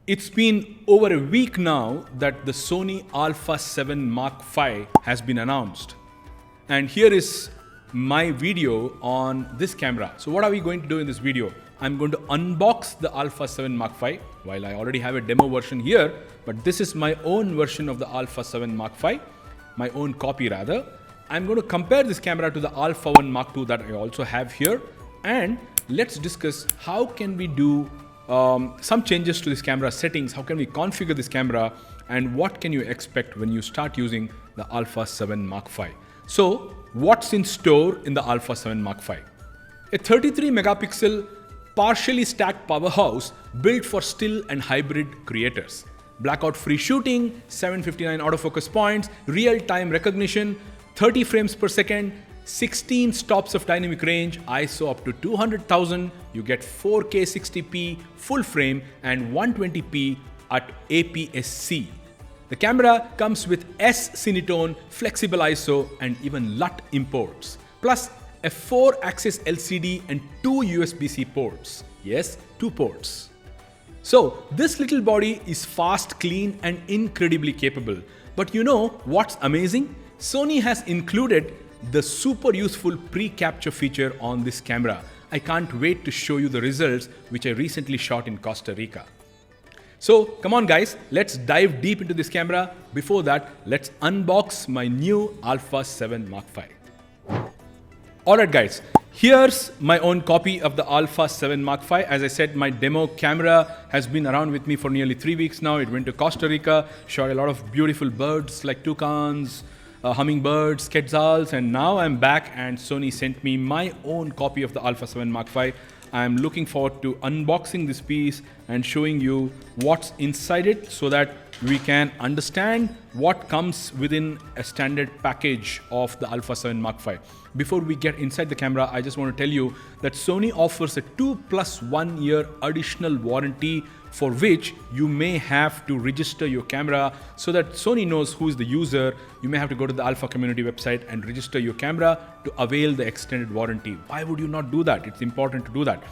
It's been over a week now that the Sony A7 Mark V has been announced. And here is my video on this camera. So what are we going to do in this video? I'm going to unbox the A7 Mark V. While I already have a demo version here, but this is my own version of the A7 Mark V, my own copy rather. I'm going to compare this camera to the A1 Mark II that I also have here, and let's discuss how can we do some changes to this camera settings, how can we configure this camera, and what can you expect when you start using the A7 Mark V. So what's in store in the A7 Mark V? A 33 megapixel partially stacked powerhouse built for still and hybrid creators. Blackout free shooting, 759 autofocus points, real-time recognition, 30 frames per second, 16 stops of dynamic range, ISO up to 200,000, you get 4K 60p full frame and 120p at APS-C. The camera comes with S-Cinetone, flexible ISO and even LUT imports, plus a 4-axis LCD and 2 USB-C ports. Yes, 2 ports. So this little body is fast, clean and incredibly capable. But you know what's amazing? Sony has included the super useful pre-capture feature on this camera. I can't wait to show you the results which I recently shot in Costa Rica. So come on guys, let's dive deep into this camera. Before that, let's unbox my new A7 Mark V. Alright guys, here's my own copy of the A7 Mark V. As I said, my demo camera has been around with me for nearly 3 weeks now. It went to Costa Rica, shot a lot of beautiful birds like toucans, hummingbirds, quetzals, and now I'm back and Sony sent me my own copy of the A7 Mark V. I'm looking forward to unboxing this piece and showing you what's inside it so that we can understand what comes within a standard package of the A7 Mark V. Before we get inside the camera, I just want to tell you that Sony offers a 2+1 year additional warranty for which you may have to register your camera so that Sony knows who is the user. You may have to go to the Alpha community website and register your camera to avail the extended warranty. Why would you not do that? It's important to do that.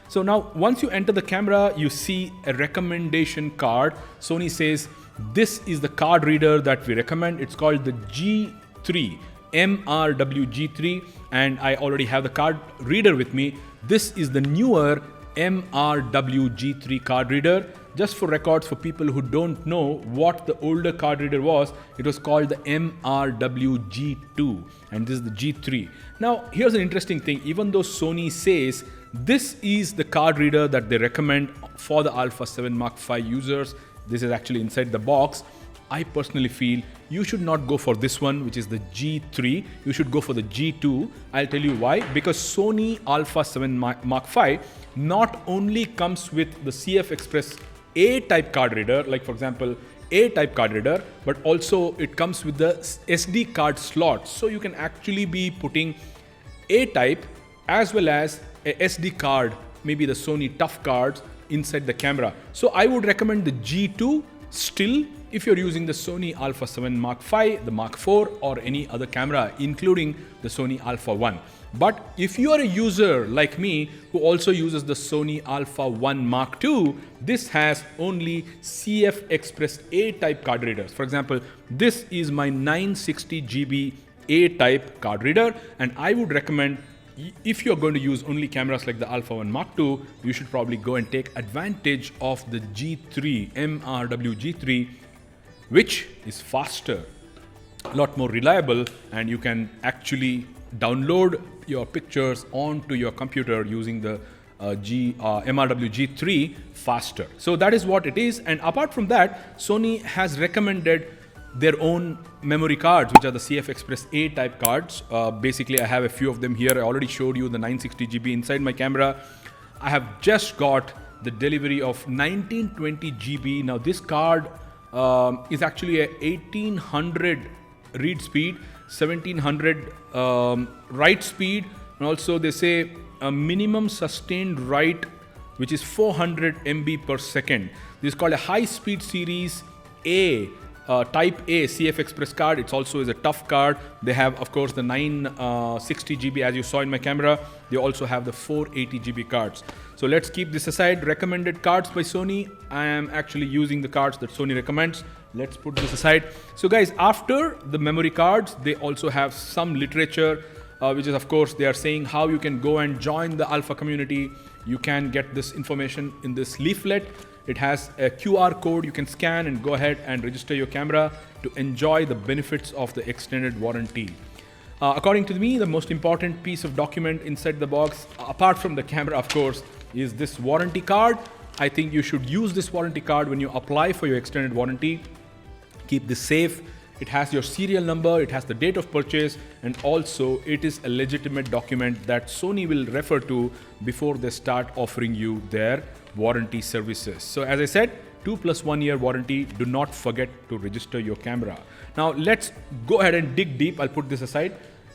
So now once you enter the camera, you see a recommendation card. Sony says this is the card reader that we recommend. It's called the G3, MRW G3, and I already have the card reader with me. This is the newer MRW G3 card reader. Just for records, for people who don't know what the older card reader was, it was called the MRW G2 and this is the G3. Now here's an interesting thing. Even though Sony says this is the card reader that they recommend for the A7 Mark V users, this is actually inside the box. I personally feel you should not go for this one, which is the G3. You should go for the G2. I'll tell you why. Because Sony A7 Mark V not only comes with the CF Express A-type card reader, like for example, A-type card reader, but also it comes with the SD card slot. So you can actually be putting A-type as well as a SD card, maybe the Sony Tough cards inside the camera. So I would recommend the G2 still if you're using the Sony A7 Mark V, the Mark IV or any other camera, including the Sony A1. But if you are a user like me who also uses the Sony A1 Mark II, this has only CF Express A-type card readers. For example, this is my 960 GB A-type card reader, and I would recommend if you're going to use only cameras like the A1 Mark II, you should probably go and take advantage of the G3, MRW G3, which is faster, a lot more reliable, and you can actually download your pictures onto your computer using the MRW G3 faster. So that is what it is. And apart from that, Sony has recommended their own memory cards, which are the CF Express A-type cards. Basically, I have a few of them here. I already showed you the 960 GB inside my camera. I have just got the delivery of 1920 GB. Now this card is actually a 1800 read speed, 1700 write speed, and also they say a minimum sustained write which is 400 MB per second. This is called a high speed series A Type A CF Express card. It also is a tough card. They have, of course, the 960 GB as you saw in my camera. They also have the 480 GB cards. So let's keep this aside. Recommended cards by Sony. I am actually using the cards that Sony recommends. Let's put this aside. So guys, after the memory cards, they also have some literature, which is, of course, they are saying how you can go and join the alpha community. You can get this information in this leaflet. It has a QR code you can scan and go ahead and register your camera to enjoy the benefits of the extended warranty. According to me, the most important piece of document inside the box, apart from the camera, of course, is this warranty card. I think you should use this warranty card when you apply for your extended warranty. Keep this safe. It has your serial number, it has the date of purchase, and also it is a legitimate document that Sony will refer to before they start offering you their warranty services. So as I said, 2 + 1 year warranty. Do not forget to register your camera. Now let's go ahead and dig deep. I'll put this aside.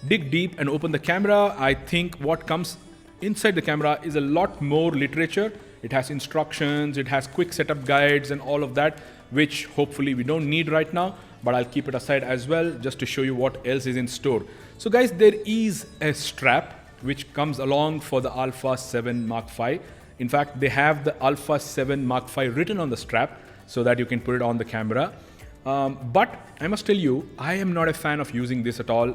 Dig deep and open the camera. I think what comes inside the camera is a lot more literature. It has instructions, it has quick setup guides and all of that, which hopefully we don't need right now, but I'll keep it aside as well just to show you what else is in store. So guys, there is a strap which comes along for the Alpha 7 Mark V. In fact, they have the Alpha 7 Mark V written on the strap so that you can put it on the camera. But I must tell you, I am not a fan of using this at all.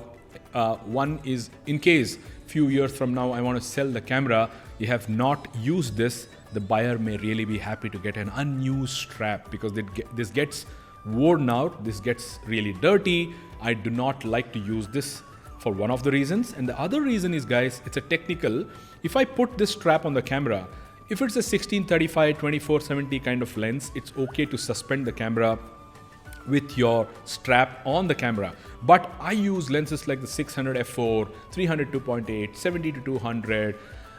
One is, in case few years from now I want to sell the camera, you have not used this, the buyer may really be happy to get an unused strap because this gets worn out, this gets really dirty. I do not like to use this for one of the reasons. And the other reason is, guys, it's a technical. If I put this strap on the camera, if it's a 16-35, 24-70 kind of lens, it's okay to suspend the camera with your strap on the camera. But I use lenses like the 600 f4, 300 2.8, 70-200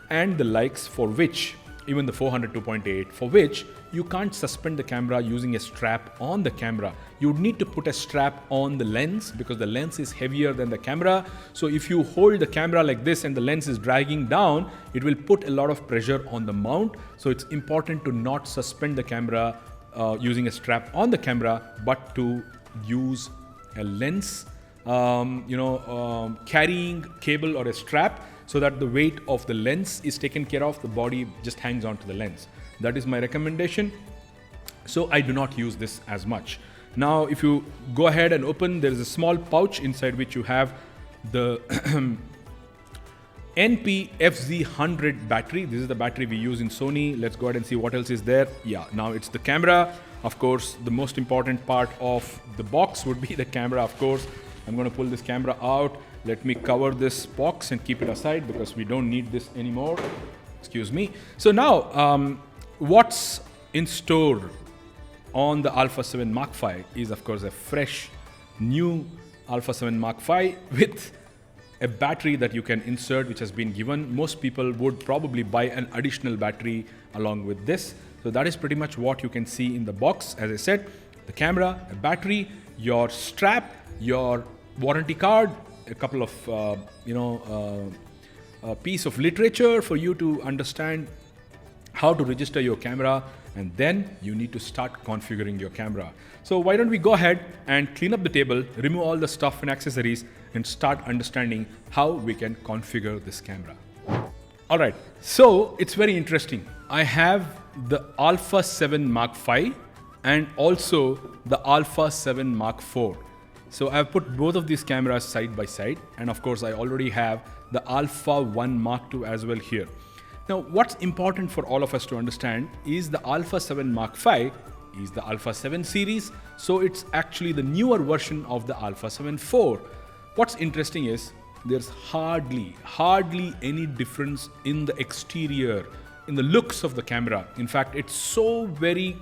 and the likes, for which even the 400 2.8, for which you can't suspend the camera using a strap on the camera. You would need to put a strap on the lens because the lens is heavier than the camera. So if you hold the camera like this and the lens is dragging down, it will put a lot of pressure on the mount. So it's important to not suspend the camera using a strap on the camera, but to use a lens, carrying cable or a strap, so that the weight of the lens is taken care of, the body just hangs on to the lens. That is my recommendation. So I do not use this as much. Now, if you go ahead and open, there is a small pouch inside which you have the NP-FZ100 battery. This is the battery we use in Sony. Let's go ahead and see what else is there. Yeah, now it's the camera. Of course, the most important part of the box would be the camera, of course. I'm going to pull this camera out. Let me cover this box and keep it aside because we don't need this anymore. Excuse me. So now, what's in store on the Alpha 7 Mark V is, of course, a fresh, new Alpha 7 Mark V with a battery that you can insert, which has been given. Most people would probably buy an additional battery along with this. So that is pretty much what you can see in the box. As I said, the camera, a battery, your strap, your warranty card, a couple of a piece of literature for you to understand how to register your camera, and then you need to start configuring your camera. So why don't we go ahead and clean up the table, remove all the stuff and accessories, and start understanding how we can configure this camera. All right, so it's very interesting. I have the Alpha 7 Mark V and also the Alpha 7 Mark IV. So I've put both of these cameras side by side, and of course I already have the Alpha 1 Mark II as well here. Now what's important for all of us to understand is the Alpha 7 Mark V is the Alpha 7 series, so it's actually the newer version of the Alpha 7 IV. What's interesting is there's hardly any difference in the exterior, in the looks of the camera. In fact, it's so very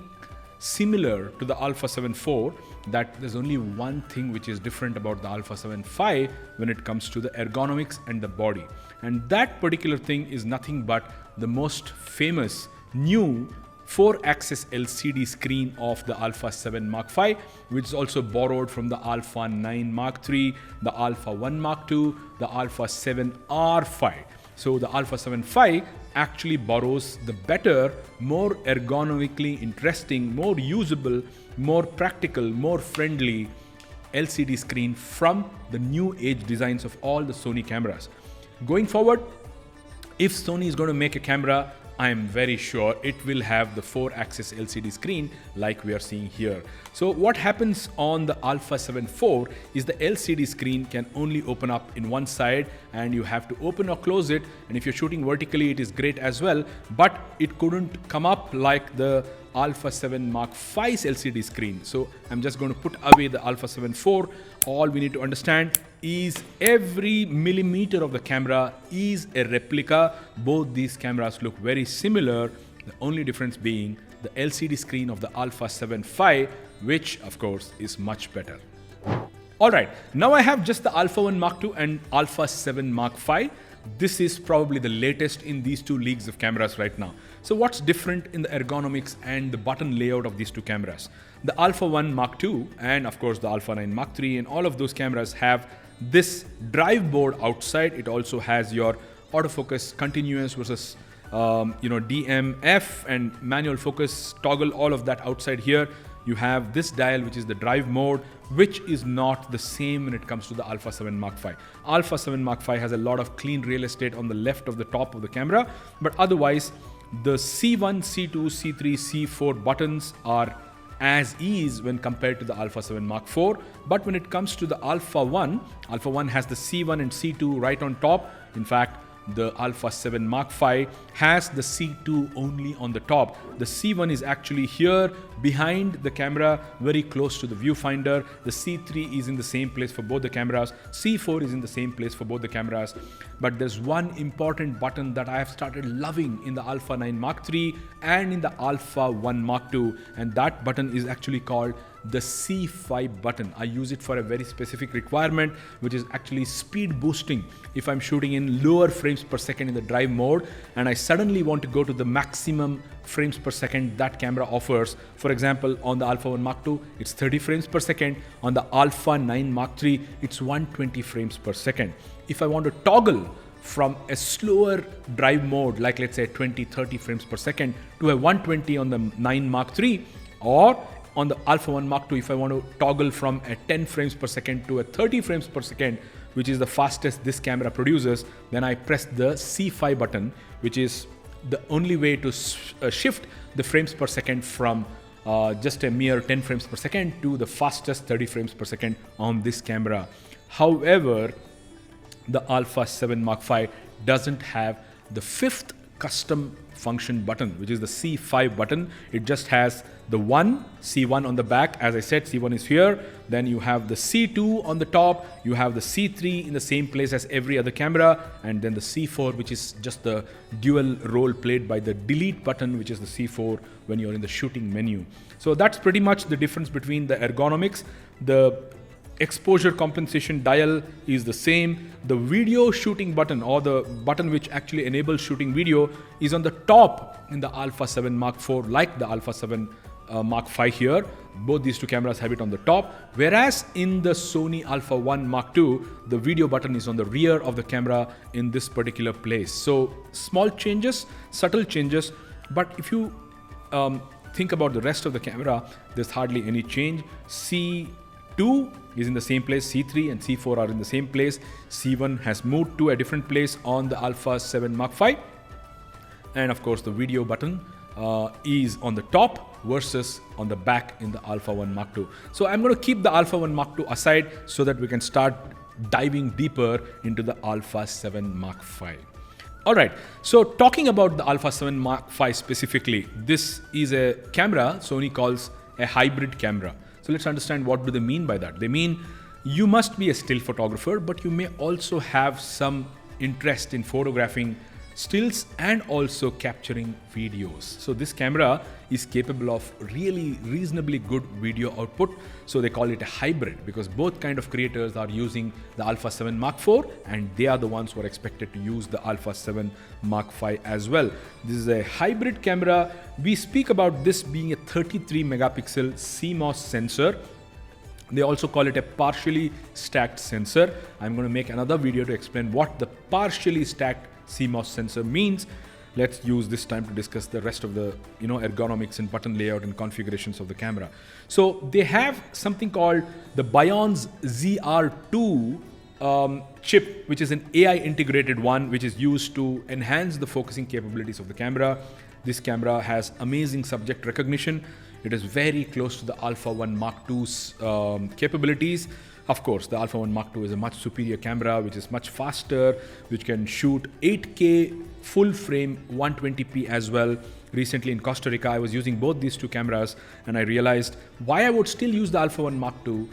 similar to the Alpha 7 IV that there's only one thing which is different about the Alpha 7 V when it comes to the ergonomics and the body. And that particular thing is nothing but the most famous new 4-axis LCD screen of the Alpha 7 Mark V, which is also borrowed from the Alpha 9 Mark III, the Alpha 1 Mark II, the Alpha 7R V. So the Alpha 7 V actually borrows the better, more ergonomically interesting, more usable, more practical, more friendly LCD screen from the new age designs of all the Sony cameras. Going forward, if Sony is going to make a camera, I am very sure it will have the 4-axis LCD screen like we are seeing here. So what happens on the Alpha 7 IV is the LCD screen can only open up in one side and you have to open or close it. And if you're shooting vertically, it is great as well, but it couldn't come up like the Alpha 7 Mark V's LCD screen. So I'm just going to put away the Alpha 7 IV. All we need to understand is every millimeter of the camera is a replica. Both these cameras look very similar. The only difference being the LCD screen of the Alpha 7 V, which of course is much better. Alright, now I have just the Alpha 1 Mark II and Alpha 7 Mark V. This is probably the latest in these two leagues of cameras right now. So what's different in the ergonomics and the button layout of these two cameras? The Alpha 1 Mark II and of course the Alpha 9 Mark III and all of those cameras have this drive board outside. It also has your autofocus continuous versus DMF and manual focus toggle, all of that outside here. You have this dial, which is the drive mode, which is not the same when it comes to the Alpha 7 Mark V. Alpha 7 Mark V has a lot of clean real estate on the left of the top of the camera, but otherwise the C1, C2, C3, C4 buttons are as is when compared to the Alpha 7 Mark IV. But when it comes to the Alpha 1 has the C1 and C2 right on top. In fact, the Alpha 7 Mark V has the C2 only on the top. The C1 is actually here behind the camera, very close to the viewfinder. The C3 is in the same place for both the cameras. C4 is in the same place for both the cameras. But there's one important button that I have started loving in the Alpha 9 Mark III and in the Alpha 1 Mark II, and that button is actually called the C5 button. I use it for a very specific requirement, which is actually speed boosting. If I'm shooting in lower frames per second in the drive mode and I suddenly want to go to the maximum frames per second that camera offers, for example, on the Alpha 1 Mark II, it's 30 frames per second. On the Alpha 9 Mark III, it's 120 frames per second. If I want to toggle from a slower drive mode, like let's say 20-30 frames per second to a 120 on the 9 Mark III, or on the Alpha 1 Mark II, if I want to toggle from a 10 frames per second to a 30 frames per second, which is the fastest this camera produces, then I press the C5 button, which is the only way to shift the frames per second from just a mere 10 frames per second to the fastest 30 frames per second on this camera. However, the Alpha 7 Mark V doesn't have the fifth custom function button, which is the C5 button. It just has the C1 on the back. As I said, C1 is here. Then you have the C2 on the top. You have the C3 in the same place as every other camera. And then the C4, which is just the dual role played by the delete button, which is the C4 when you're in the shooting menu. So that's pretty much the difference between the ergonomics. The exposure compensation dial is the same. The video shooting button, or the button which actually enables shooting video, is on the top in the Alpha 7 Mark IV, like the Alpha 7 Mark V here. Both these two cameras have it on the top, whereas in the Sony Alpha 1 Mark II, the video button is on the rear of the camera in this particular place. So small changes, subtle changes, but if you think about the rest of the camera, there's hardly any change. C2 is in the same place, C3 and C4 are in the same place. C1 has moved to a different place on the Alpha 7 Mark V. And of course the video button is on the top versus on the back in the Alpha 1 Mark II. So I'm going to keep the Alpha 1 Mark II aside so that we can start diving deeper into the Alpha 7 Mark V. Alright, so talking about the Alpha 7 Mark V specifically, this is a camera Sony calls a hybrid camera. So let's understand what do they mean by that. They mean you must be a still photographer, but you may also have some interest in photographing stills and also capturing videos. So this camera is capable of really reasonably good video output. So they call it a hybrid because both kind of creators are using the Alpha 7 Mark IV and they are the ones who are expected to use the Alpha 7 Mark V as well. This is a hybrid camera. We speak about this being a 33 megapixel CMOS sensor. They also call it a partially stacked sensor. I'm going to make another video to explain what the partially stacked CMOS sensor means. let's use this time to discuss the rest of the ergonomics and button layout and configurations of the camera. So they have something called the Bionz ZR2 chip, which is an AI integrated one, which is used to enhance the focusing capabilities of the camera. This camera has amazing subject recognition. It is very close to the Alpha 1 Mark II's capabilities. Of course, the Alpha 1 Mark II is a much superior camera, which is much faster, which can shoot 8K full frame 120p as well. Recently in Costa Rica, I was using both these two cameras and I realized why I would still use the Alpha 1 Mark II,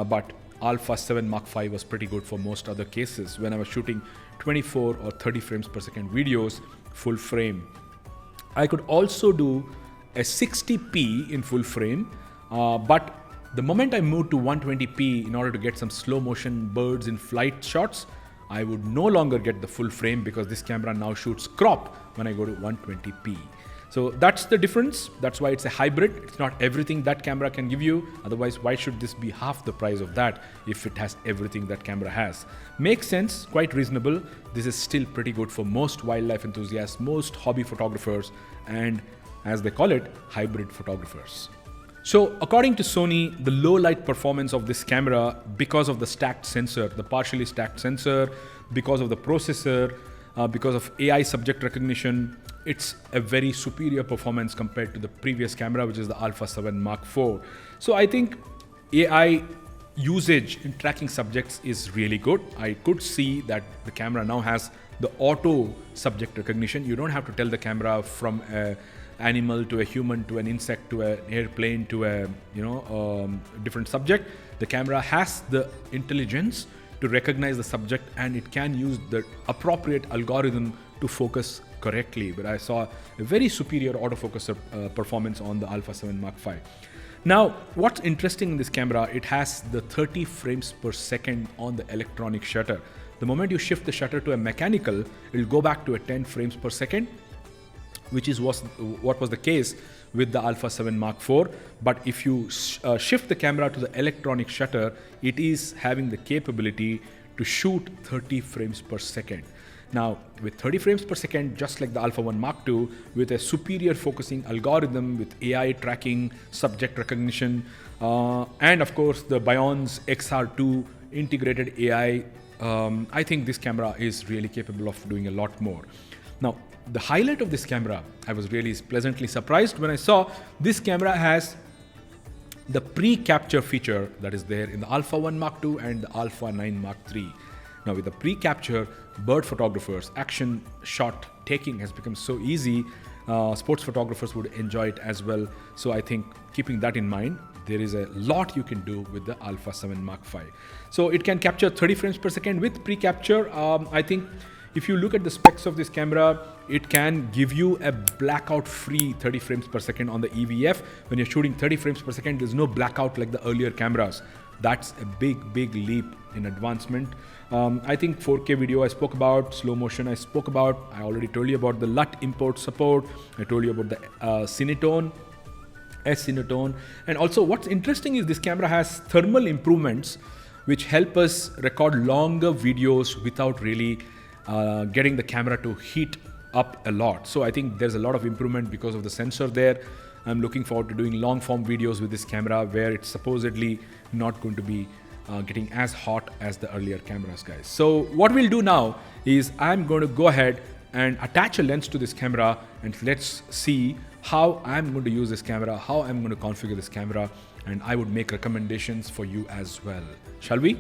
but Alpha 7 Mark V was pretty good for most other cases when I was shooting 24 or 30 frames per second videos full frame. I could also do a 60p in full frame, but the moment I moved to 120p in order to get some slow motion birds in flight shots, I would no longer get the full frame because this camera now shoots crop when I go to 120p. So that's the difference. That's why it's a hybrid. It's not everything that camera can give you. Otherwise, why should this be half the price of that if it has everything that camera has? Makes sense, quite reasonable. This is still pretty good for most wildlife enthusiasts, most hobby photographers, and as they call it, hybrid photographers. So according to Sony, the low light performance of this camera, because of the stacked sensor, the partially stacked sensor, because of the processor, because of AI subject recognition, it's a very superior performance compared to the previous camera, which is the Alpha 7 Mark IV. So I think AI usage in tracking subjects is really good. I could see that the camera now has the auto subject recognition. You don't have to tell the camera from an animal to a human to an insect to an airplane to a different subject. The camera has the intelligence to recognize the subject and it can use the appropriate algorithm to focus correctly. But I saw a very superior autofocus performance on the Alpha 7 Mark V. Now, what's interesting in this camera, it has the 30 frames per second on the electronic shutter. The moment you shift the shutter to a mechanical, it will go back to a 10 frames per second, which is what was the case with the Alpha 7 Mark IV. But if you shift the camera to the electronic shutter, it is having the capability to shoot 30 frames per second. Now, with 30 frames per second, just like the Alpha 1 Mark II, with a superior focusing algorithm, with AI tracking, subject recognition, and of course the Bionz XR2 integrated AI, I think this camera is really capable of doing a lot more. Now, the highlight of this camera, I was really pleasantly surprised when I saw this camera has the pre-capture feature that is there in the Alpha 1 Mark II and the Alpha 9 Mark III. Now with the pre-capture, bird photographers, action shot taking has become so easy. Sports photographers would enjoy it as well. So I think keeping that in mind, there is a lot you can do with the Alpha 7 Mark V. So it can capture 30 frames per second with pre-capture. I think if you look at the specs of this camera, it can give you a blackout free 30 frames per second on the EVF. When you're shooting 30 frames per second, there's no blackout like the earlier cameras. That's a big leap in advancement. I think 4K video I spoke about, slow motion I spoke about. I already told you about the LUT import support. I told you about the Cinetone, S-Cinetone. And also what's interesting is this camera has thermal improvements which help us record longer videos without really getting the camera to heat up a lot. So I think there's a lot of improvement because of the sensor there. I'm looking forward to doing long form videos with this camera where it's supposedly not going to be getting as hot as the earlier cameras, guys. So what we'll do now is I'm going to go ahead and attach a lens to this camera and let's see how I'm going to use this camera, how I'm going to configure this camera, and I would make recommendations for you as well. Shall we?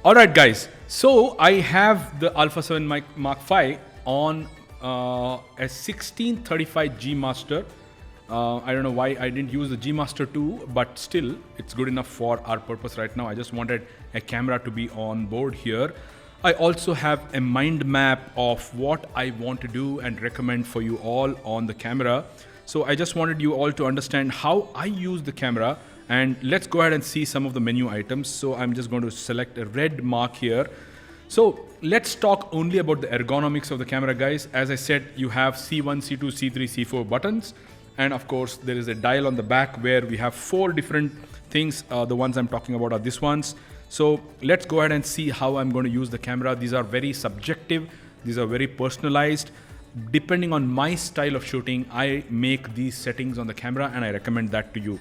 Alright guys, so I have the Alpha 7 Mark V on a 1635 G Master. I don't know why I didn't use the G Master 2, but still it's good enough for our purpose right now. I just wanted a camera to be on board here. I also have a mind map of what I want to do and recommend for you all on the camera. So I just wanted you all to understand how I use the camera, and let's go ahead and see some of the menu items. So I'm just going to select a red mark here. So let's talk only about the ergonomics of the camera, guys. As I said, you have C1, C2, C3, C4 buttons. And of course, there is a dial on the back where we have 4 different things. The ones I'm talking about are these ones. So let's go ahead and see how I'm going to use the camera. These are very subjective. These are very personalized. depending on my style of shooting, I make these settings on the camera and I recommend that to you.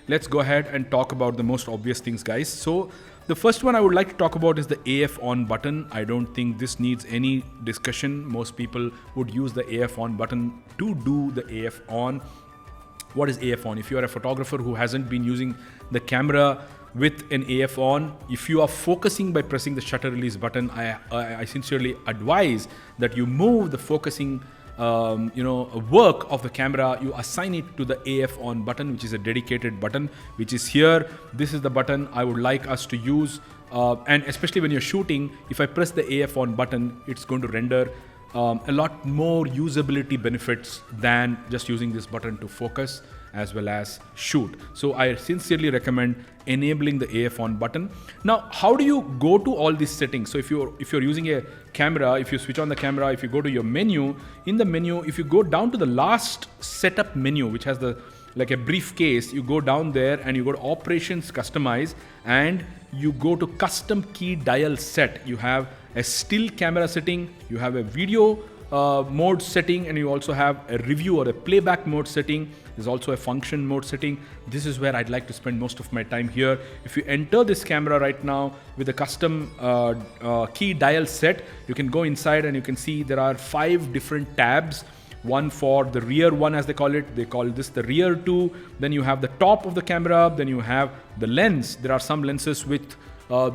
Let's go ahead and talk about the most obvious things, guys. So the first one I would like to talk about is the AF on button. I don't think this needs any discussion. Most people would use the AF on button to do the AF on. What is AF on? If you are a photographer who hasn't been using the camera with an AF on, if you are focusing by pressing the shutter release button, I sincerely advise that you move the focusing work of the camera, you assign it to the AF on button, which is a dedicated button, which is here. This is the button I would like us to use. And especially when you're shooting, if I press the AF on button, it's going to render a lot more usability benefits than just using this button to focus as well as shoot. So I sincerely recommend enabling the AF on button. Now, how do you go to all these settings? So if you're using a camera, if you switch on the camera, if you go to your menu, in the menu, if you go down to the last setup menu, which has like a briefcase, you go down there and you go to operations, customize, and you go to custom key dial set. You have a still camera setting, you have a video mode setting, and you also have a review or a playback mode setting. There's also a function mode setting. This is where I'd like to spend most of my time here. If you enter this camera right now with a custom key dial set, you can go inside and you can see there are 5 different tabs. One for the rear one, as they call it. They call this the rear 2. Then you have the top of the camera. Then you have the lens. There are some lenses with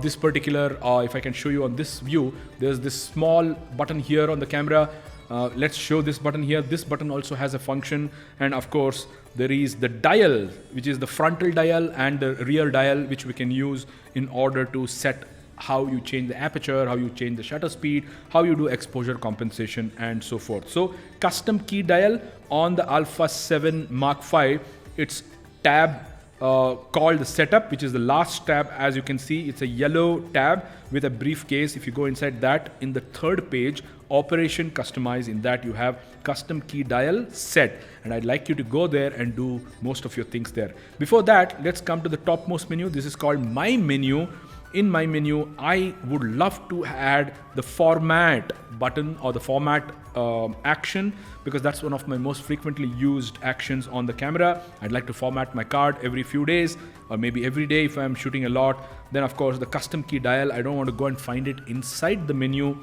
this particular, if I can show you on this view, there's this small button here on the camera. Let's show this button here. This button also has a function, and of course there is the dial, which is the frontal dial, and the rear dial, which we can use in order to set how you change the aperture, how you change the shutter speed, how you do exposure compensation, and so forth. So custom key dial on the Alpha 7 Mark V, it's tab called the setup, which is the last tab. As you can see, it's a yellow tab with a briefcase. If you go inside that, in the third page, operation customize, in that you have custom key dial set, and I'd like you to go there and do most of your things there. Before that, let's come to the topmost menu. This is called my menu. In my menu, I would love to add the format button or the format action, because that's one of my most frequently used actions on the camera. I'd like to format my card every few days, or maybe every day if I'm shooting a lot. Then of course the custom key dial, I don't want to go and find it inside the menu.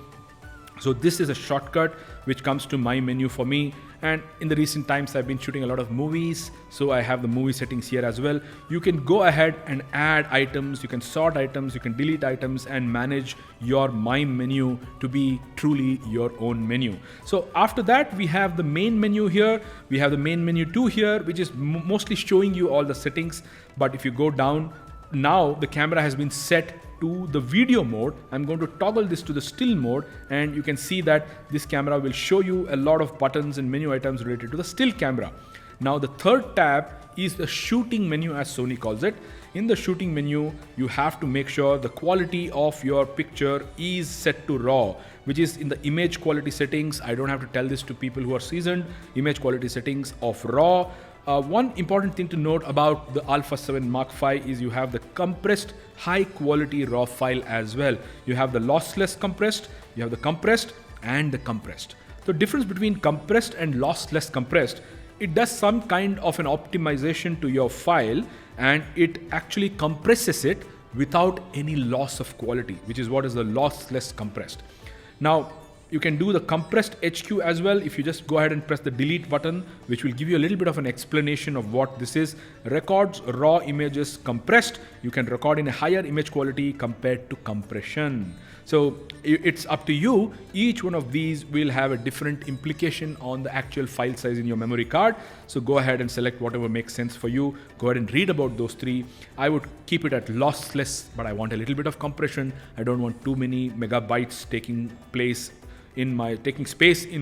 So this is a shortcut which comes to my menu for me. And in the recent times, I've been shooting a lot of movies, so I have the movie settings here as well. You can go ahead and add items, you can sort items, you can delete items, and manage your my menu to be truly your own menu. So after that, we have the main menu here. We have the main menu 2 here, which is mostly showing you all the settings. But if you go down, now the camera has been set to the video mode. I'm going to toggle this to the still mode, and you can see that this camera will show you a lot of buttons and menu items related to the still camera. Now the third tab is the shooting menu, as Sony calls it. In the shooting menu, you have to make sure the quality of your picture is set to RAW, which is in the image quality settings. I don't have to tell this to people who are seasoned. Image quality settings of RAW. One important thing to note about the Alpha 7 Mark V is you have the compressed high quality RAW file as well. You have the lossless compressed, you have the compressed, and the compressed. The difference between compressed and lossless compressed, it does some kind of an optimization to your file, and it actually compresses it without any loss of quality, which is what is the lossless compressed. Now, you can do the compressed HQ as well if you just go ahead and press the delete button, which will give you a little bit of an explanation of what this is. Records raw images compressed. You can record in a higher image quality compared to compression. So it's up to you. Each one of these will have a different implication on the actual file size in your memory card. So go ahead and select whatever makes sense for you. Go ahead and read about those 3. I would keep it at lossless, but I want a little bit of compression. I don't want too many megabytes taking space in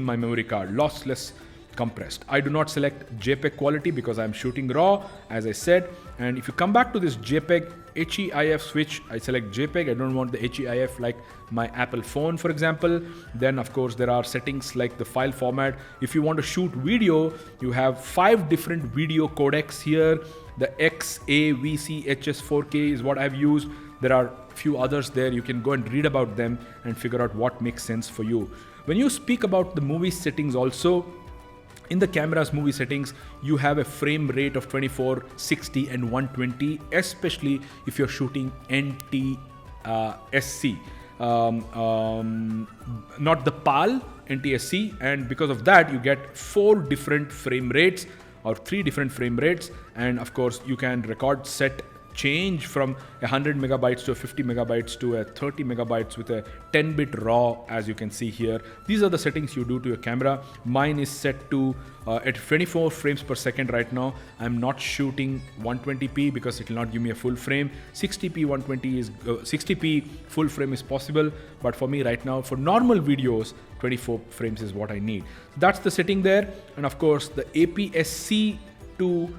my memory card. Lossless compressed. I do not select JPEG quality because I'm shooting RAW, as I said. And if you come back to this JPEG HEIF switch, I select JPEG. I don't want the HEIF like my Apple phone, for example. Then of course there are settings like the file format. If you want to shoot video, you have 5 different video codecs here. The XAVC HS4K is what I've used. There are few others there. You can go and read about them and figure out what makes sense for you. When you speak about the movie settings also, in the camera's movie settings, you have a frame rate of 24, 60 and 120, especially if you're shooting NTSC. Not the PAL, NTSC, and because of that you get 4 different frame rates or 3 different frame rates, and of course you can record set change from 100 megabytes to 50 megabytes to a 30 megabytes with a 10-bit RAW, as you can see here. These are the settings you do to your camera. Mine is set to at 24 frames per second right now. I'm not shooting 120p because it will not give me a full frame. 60p 120 is 60p full frame is possible, but for me right now, for normal videos, 24 frames is what I need. That's the setting there, and of course the APS-C to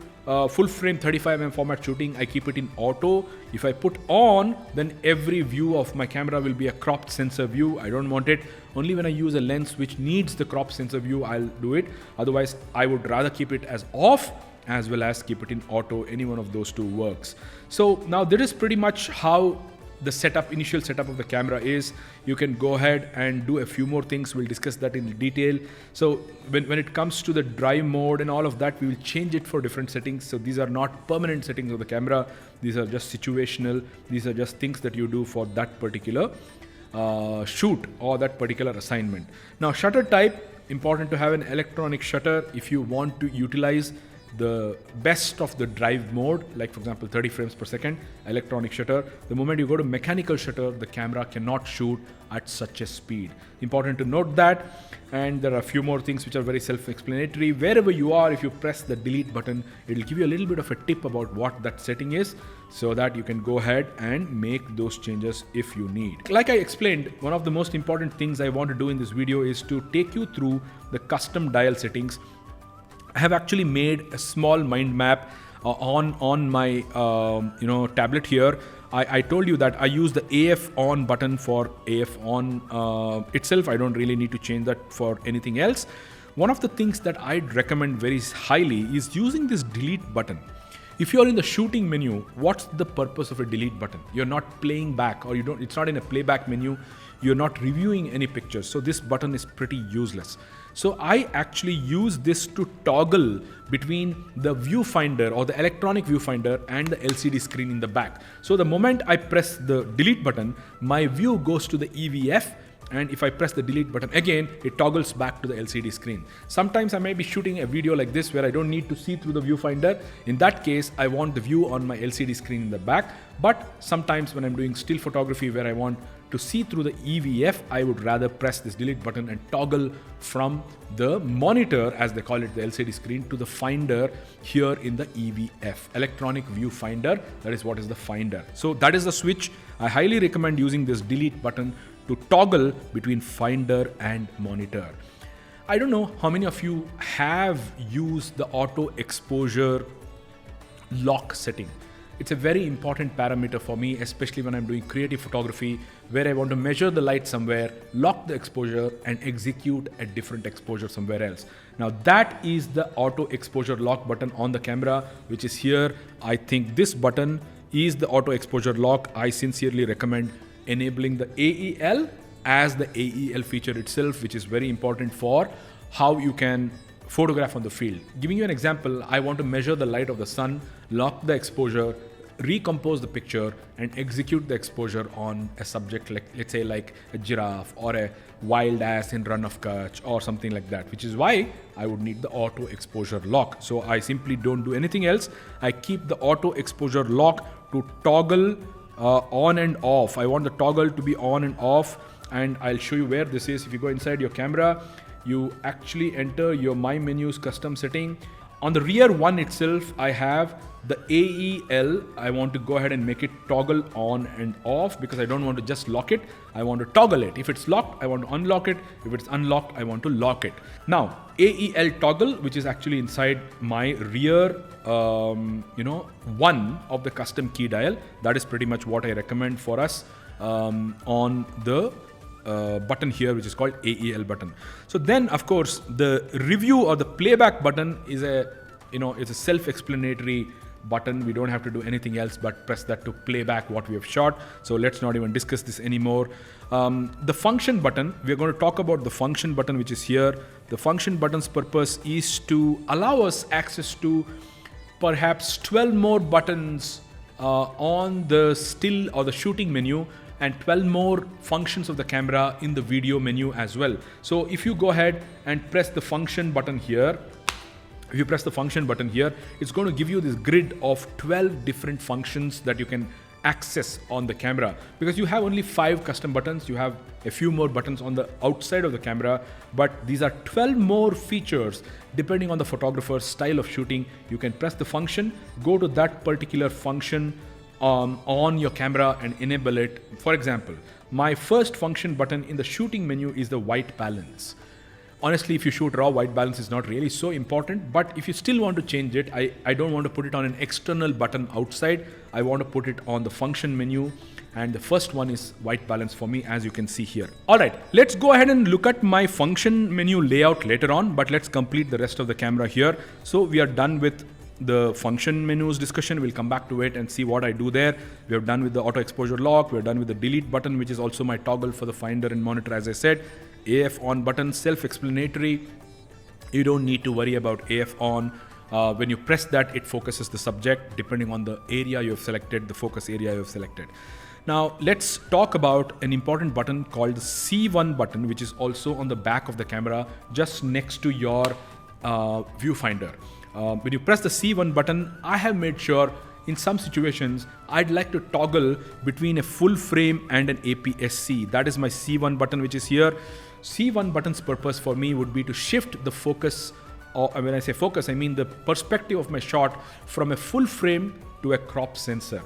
full frame 35mm format shooting, I keep it in auto. If I put on, then every view of my camera will be a cropped sensor view. I don't want it. Only when I use a lens which needs the cropped sensor view, I'll do it. Otherwise, I would rather keep it as off as well as keep it in auto. Any one of those two works. So now that is pretty much how the initial setup of the camera is. You can go ahead and do a few more things. We'll discuss that in detail. So when it comes to the drive mode and all of that, we will change it for different settings. So these are not permanent settings of the camera. These are just situational. These are just things that you do for that particular shoot or that particular assignment. Now, shutter type, important to have an electronic shutter if you want to utilize the best of the drive mode, like for example 30 frames per second, electronic shutter. The moment you go to mechanical shutter, the camera cannot shoot at such a speed. Important to note that. And there are a few more things which are very self-explanatory. Wherever you are, if you press the delete button, it will give you a little bit of a tip about what that setting is, so that you can go ahead and make those changes if you need. Like I explained, one of the most important things I want to do in this video is to take you through the custom dial settings. I have actually made a small mind map on my tablet here. I told you that I use the AF on button for AF on itself. I don't really need to change that for anything else. One of the things that I'd recommend very highly is using this delete button. If you're in the shooting menu, what's the purpose of a delete button? You're not playing back, or it's not in a playback menu. You're not reviewing any pictures. So this button is pretty useless. So I actually use this to toggle between the viewfinder or the electronic viewfinder and the LCD screen in the back. So the moment I press the delete button, my view goes to the EVF. And if I press the delete button again, it toggles back to the LCD screen. Sometimes I may be shooting a video like this where I don't need to see through the viewfinder. In that case, I want the view on my LCD screen in the back. But sometimes when I'm doing still photography where I want to see through the EVF, I would rather press this delete button and toggle from the monitor, as they call it, the LCD screen, to the finder here in the EVF, electronic viewfinder. That is what is the finder. So that is the switch. I highly recommend using this delete button to toggle between finder and monitor. I don't know how many of you have used the auto exposure lock setting. It's a very important parameter for me, especially when I'm doing creative photography, where I want to measure the light somewhere, lock the exposure and execute a different exposure somewhere else. Now that is the auto exposure lock button on the camera, which is here. I think this button is the auto exposure lock. I sincerely recommend enabling the AEL as the AEL feature itself, which is very important for how you can photograph on the field. Giving you an example, I want to measure the light of the sun, lock the exposure, recompose the picture and execute the exposure on a subject like, let's say, like a giraffe or a wild ass in Run of Kutch or something like that, which is why I would need the auto exposure lock. So I simply don't do anything else. I keep the auto exposure lock to toggle on and off. I want the toggle to be on and off, and I'll show you where this is. If you go inside your camera, you actually enter your My Menus custom setting. On the rear one itself, I have the AEL. I want to go ahead and make it toggle on and off because I don't want to just lock it. I want to toggle it. If it's locked, I want to unlock it. If it's unlocked, I want to lock it. Now, AEL toggle, which is actually inside my rear, one of the custom key dial. That is pretty much what I recommend for us on the button here, which is called AEL button. So then, of course, the review or the playback button is it's a self-explanatory button. We don't have to do anything else but press that to play back what we have shot. So let's not even discuss this anymore. The function button, we're going to talk about the function button, which is here. The function button's purpose is to allow us access to perhaps 12 more buttons on the still or the shooting menu, and 12 more functions of the camera in the video menu as well. So if you go ahead and press the function button here, if you press the function button here, it's going to give you this grid of 12 different functions that you can access on the camera. Because you have only 5 custom buttons, you have a few more buttons on the outside of the camera, but these are 12 more features depending on the photographer's style of shooting. You can press the function, go to that particular function on your camera and enable it. For example, my first function button in the shooting menu is the white balance. Honestly, if you shoot raw, white balance is not really so important, but if you still want to change it, I don't want to put it on an external button outside. I want to put it on the function menu, and the first one is white balance for me, as you can see here. All right, let's go ahead and look at my function menu layout later on, but let's complete the rest of the camera here. So we are done with the function menus discussion. We'll come back to it and see what I do there. We are done with the auto exposure lock. We're done with the delete button, which is also my toggle for the finder and monitor, as I said. AF on button, self-explanatory. You don't need to worry about AF on. When you press that, it focuses the subject depending on the area you have selected, the focus area you have selected. Now let's talk about an important button called the C1 button, which is also on the back of the camera, just next to your viewfinder. When you press the C1 button, I have made sure in some situations I'd like to toggle between a full frame and an APS-C. That is my C1 button, which is here. C1 button's purpose for me would be to shift the focus, or when I say focus, I mean the perspective of my shot from a full frame to a crop sensor.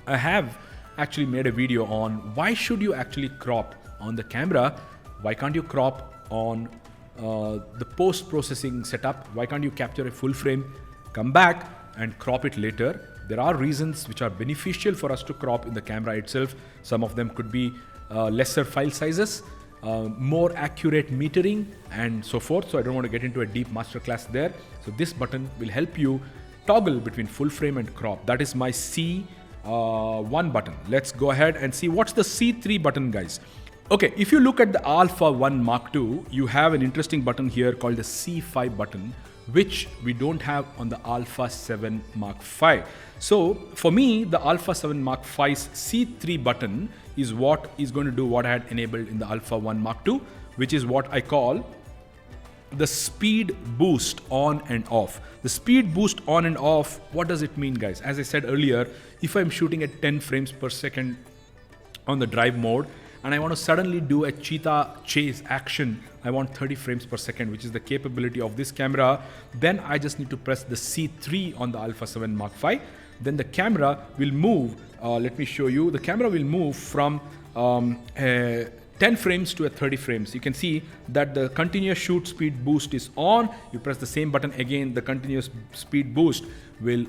I have actually made a video on why should you actually crop on the camera. Why can't you crop on the post-processing setup? Why can't you capture a full frame, come back and crop it later? There are reasons which are beneficial for us to crop in the camera itself. Some of them could be lesser file sizes, more accurate metering, and so forth. So I don't want to get into a deep masterclass there. So this button will help you toggle between full frame and crop. That is my C1 button. Let's go ahead and see what's the C3 button, guys. Okay, if you look at the Alpha 1 Mark II, you have an interesting button here called the C5 button, which we don't have on the Alpha 7 Mark V. So for me, the Alpha 7 Mark V's C3 button is what is going to do what I had enabled in the Alpha 1 Mark II, which is what I call the speed boost on and off. The speed boost on and off, what does it mean, guys? As I said earlier, if I'm shooting at 10 frames per second on the drive mode, and I want to suddenly do a cheetah chase action, I want 30 frames per second, which is the capability of this camera, then I just need to press the C3 on the Alpha 7 Mark V. Then the camera will move, let me show you, the camera will move from 10 frames to a 30 frames. You can see that the continuous shoot speed boost is on. You press the same button again, the continuous speed boost will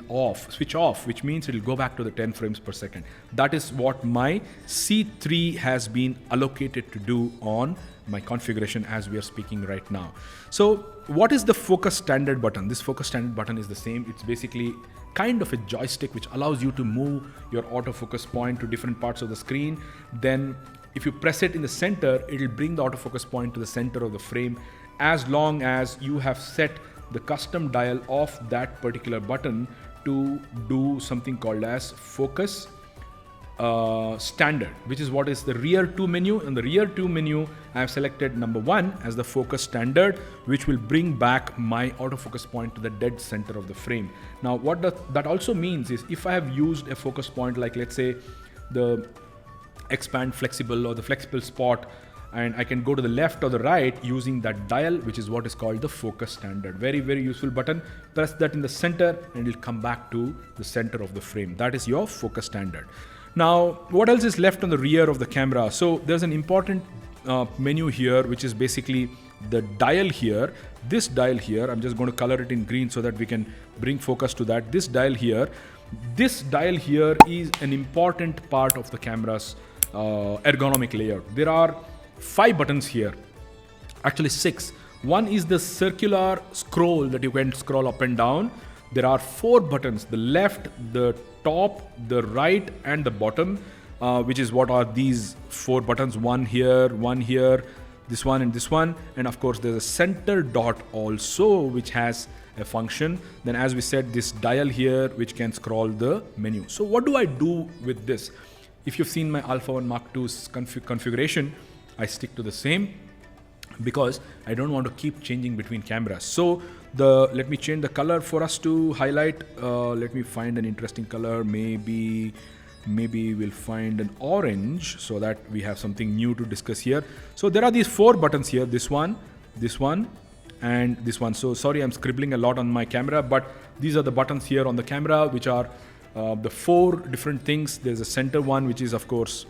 switch off, which means it will go back to the 10 frames per second. That is what my C3 has been allocated to do on my configuration as we are speaking right now. So what is the focus standard button? This focus standard button is the same. It's basically kind of a joystick which allows you to move your autofocus point to different parts of the screen. Then if you press it in the center, it will bring the autofocus point to the center of the frame, as long as you have set the custom dial of that particular button to do something called as focus standard, which is what is the rear 2 menu. In the rear 2 menu, I have selected number 1 as the focus standard, which will bring back my autofocus point to the dead center of the frame. Now, what that also means is if I have used a focus point, like let's say the expand flexible or the flexible spot, and I can go to the left or the right using that dial, which is what is called the focus standard. Very, very useful button. Press that in the center and it'll come back to the center of the frame. That is your focus standard. Now, what else is left on the rear of the camera? So there's an important menu here, which is basically the dial here. This dial here, I'm just going to color it in green so that we can bring focus to that. This dial here is an important part of the camera's ergonomic layout. There are 5 buttons here, actually 6. One is the circular scroll that you can scroll up and down. there are 4 buttons: the left, the top, the right, and the bottom, which is what are these 4 buttons: one here, this one, and this one. And of course there's a center dot also, which has a function. Then, as we said, this dial here, which can scroll the menu. So what do I do with this? If you've seen my Alpha 1 Mark II's configuration, I stick to the same because I don't want to keep changing between cameras. So let me change the color for us to highlight. Let me find an interesting color. Maybe we'll find an orange so that we have something new to discuss here. So there are these 4 buttons here: this one, and this one. So sorry, I'm scribbling a lot on my camera, but these are the buttons here on the camera, which are the 4 different things. There's a center one, which is of course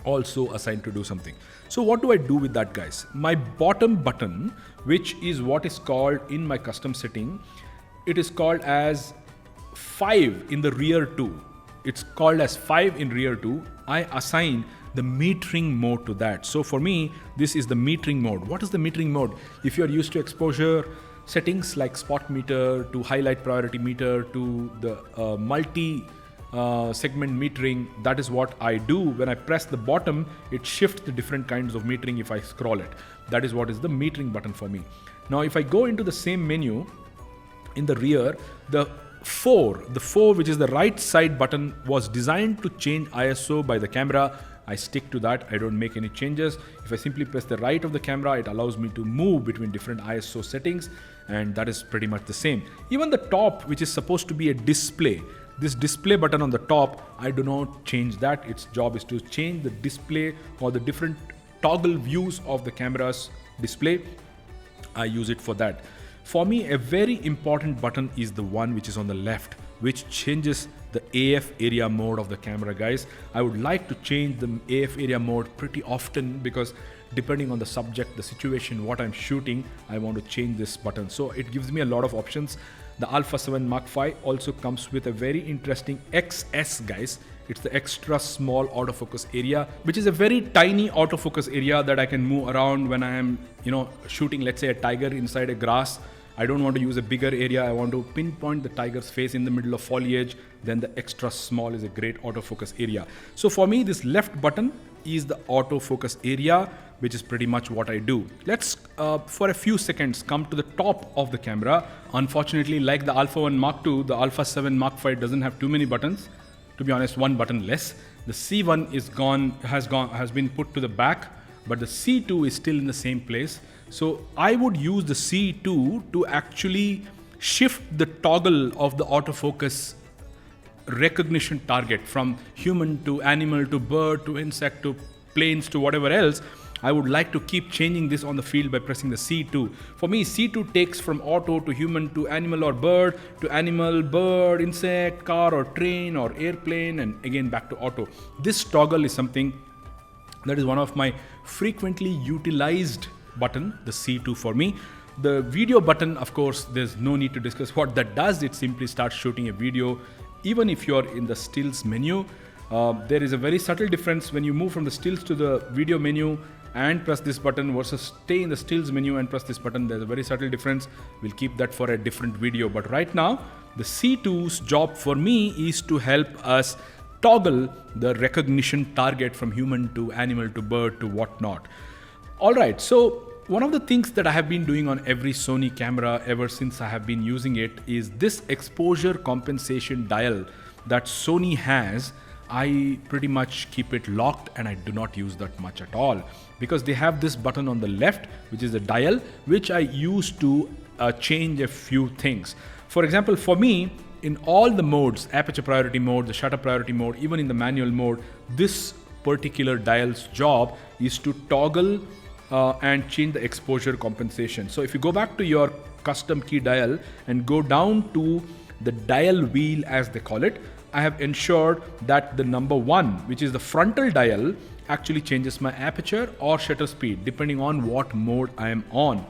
also assigned to do something. So what do I do with that, guys? My bottom button, which is what is called in my custom setting, it is called as 5 in the rear 2. It's called as 5 in rear 2. I assign the metering mode to that. So for me, this is the metering mode. What is the metering mode? If you're used to exposure settings like spot meter to highlight priority meter to the multi segment metering, that is what I do. When I press the bottom, it shifts the different kinds of metering if I scroll it. That is what is the metering button for me. Now if I go into the same menu in the rear, the 4, which is the right side button, was designed to change ISO by the camera. I stick to that. I don't make any changes. If I simply press the right of the camera, it allows me to move between different ISO settings, and that is pretty much the same. Even the top, which is supposed to be a display, this display button on the top, I do not change that. Its job is to change the display or the different toggle views of the camera's display. I use it for that. For me, a very important button is the one which is on the left, which changes the AF area mode of the camera, guys. I would like to change the AF area mode pretty often because depending on the subject, the situation, what I'm shooting, I want to change this button. So it gives me a lot of options. The Alpha 7 Mark V also comes with a very interesting XS, guys. It's the extra small autofocus area, which is a very tiny autofocus area that I can move around when I am, shooting, let's say, a tiger inside a grass. I don't want to use a bigger area. I want to pinpoint the tiger's face in the middle of foliage. Then the extra small is a great autofocus area. So for me, this left button is the autofocus area, which is pretty much what I do. Let's, for a few seconds, come to the top of the camera. Unfortunately, like the Alpha 1 Mark II, the Alpha 7 Mark V doesn't have too many buttons. To be honest, 1 button less. The C1 has been put to the back, but the C2 is still in the same place. So I would use the C2 to actually shift the toggle of the autofocus recognition target from human to animal to bird to insect to planes to whatever else. I would like to keep changing this on the field by pressing the C2. For me, C2 takes from auto to human to animal or bird to animal, bird, insect, car or train or airplane, and again back to auto. This toggle is something that is one of my frequently utilized button, the C2 for me. The video button, of course, there's no need to discuss what that does. It simply starts shooting a video. Even if you're in the stills menu, there is a very subtle difference when you move from the stills to the video menu and press this button versus stay in the stills menu and press this button. There's a very subtle difference. We'll keep that for a different video. But right now, the C2's job for me is to help us toggle the recognition target from human to animal to bird to whatnot. All right, so one of the things that I have been doing on every Sony camera ever since I have been using it is this exposure compensation dial that Sony has. I pretty much keep it locked and I do not use that much at all because they have this button on the left, which is the dial, which I use to change a few things. For example, for me, in all the modes, aperture priority mode, the shutter priority mode, even in the manual mode, this particular dial's job is to toggle and change the exposure compensation. So if you go back to your custom key dial and go down to the dial wheel, as they call it, I have ensured that the number 1, which is the frontal dial, actually changes my aperture or shutter speed depending on what mode I am on.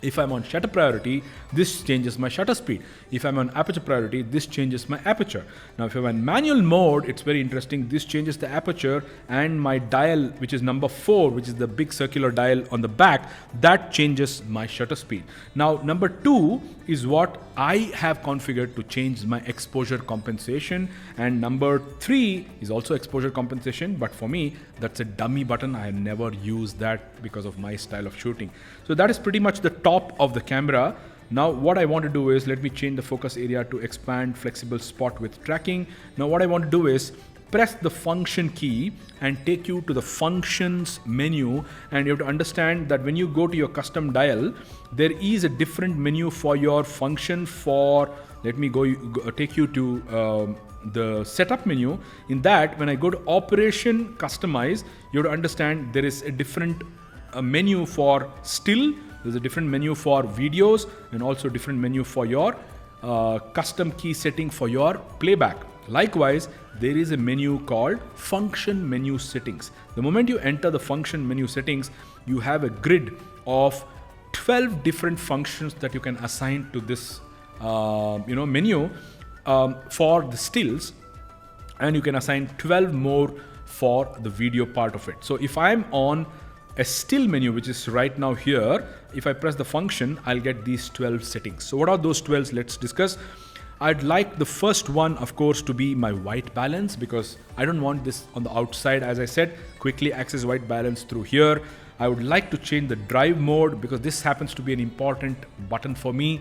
If I'm on shutter priority, this changes my shutter speed. If I'm on aperture priority, this changes my aperture. Now, if I'm in manual mode, it's very interesting. This changes the aperture, and my dial, which is number 4, which is the big circular dial on the back, that changes my shutter speed. Now, number 2 is what I have configured to change my exposure compensation. And number 3 is also exposure compensation, but for me, that's a dummy button. I have never used that because of my style of shooting. So that is pretty much the top of the camera. Now what I want to do is, let me change the focus area to expand flexible spot with tracking. Now what I want to do is press the function key and take you to the functions menu, and you have to understand that when you go to your custom dial, there is a different menu for your function. For let me take you to the setup menu. In that, when I go to operation customize, you have to understand there is a different menu for still, there's a different menu for videos, and also different menu for your custom key setting for your playback. Likewise, there is a menu called function menu settings. The moment you enter the function menu settings, you have a grid of 12 different functions that you can assign to this menu for the stills, and you can assign 12 more for the video part of it. So if I'm on a still menu, which is right now here, if I press the function, I'll get these 12 settings. So what are those 12? Let's discuss. I'd like the first one, of course, to be my white balance, because I don't want this on the outside. As I said, quickly access white balance through here. I would like to change the drive mode, because this happens to be an important button for me,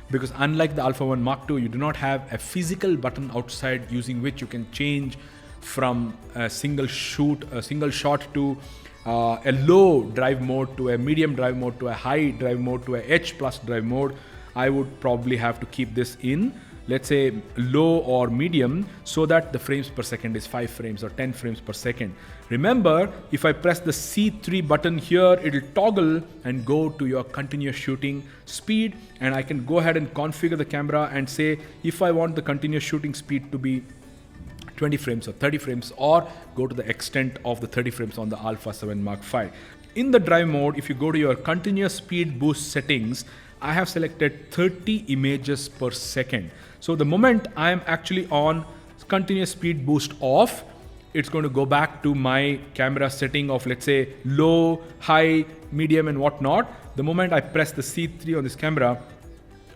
because unlike the Alpha 1 Mark II, you do not have a physical button outside using which you can change from a single shot to a low drive mode, to a medium drive mode, to a high drive mode, to a H+ drive mode. I would probably have to keep this in, let's say, low or medium, so that the frames per second is 5 frames or 10 frames per second. Remember, if I press the C3 button here, it'll toggle and go to your continuous shooting speed, and I can go ahead and configure the camera and say if I want the continuous shooting speed to be 20 frames or 30 frames, or go to the extent of the 30 frames on the Alpha 7 Mark V. In the drive mode, if you go to your continuous speed boost settings, I have selected 30 images per second. So the moment I am actually on continuous speed boost off, it's going to go back to my camera setting of, let's say, low, high, medium, and whatnot. The moment I press the C3 on this camera,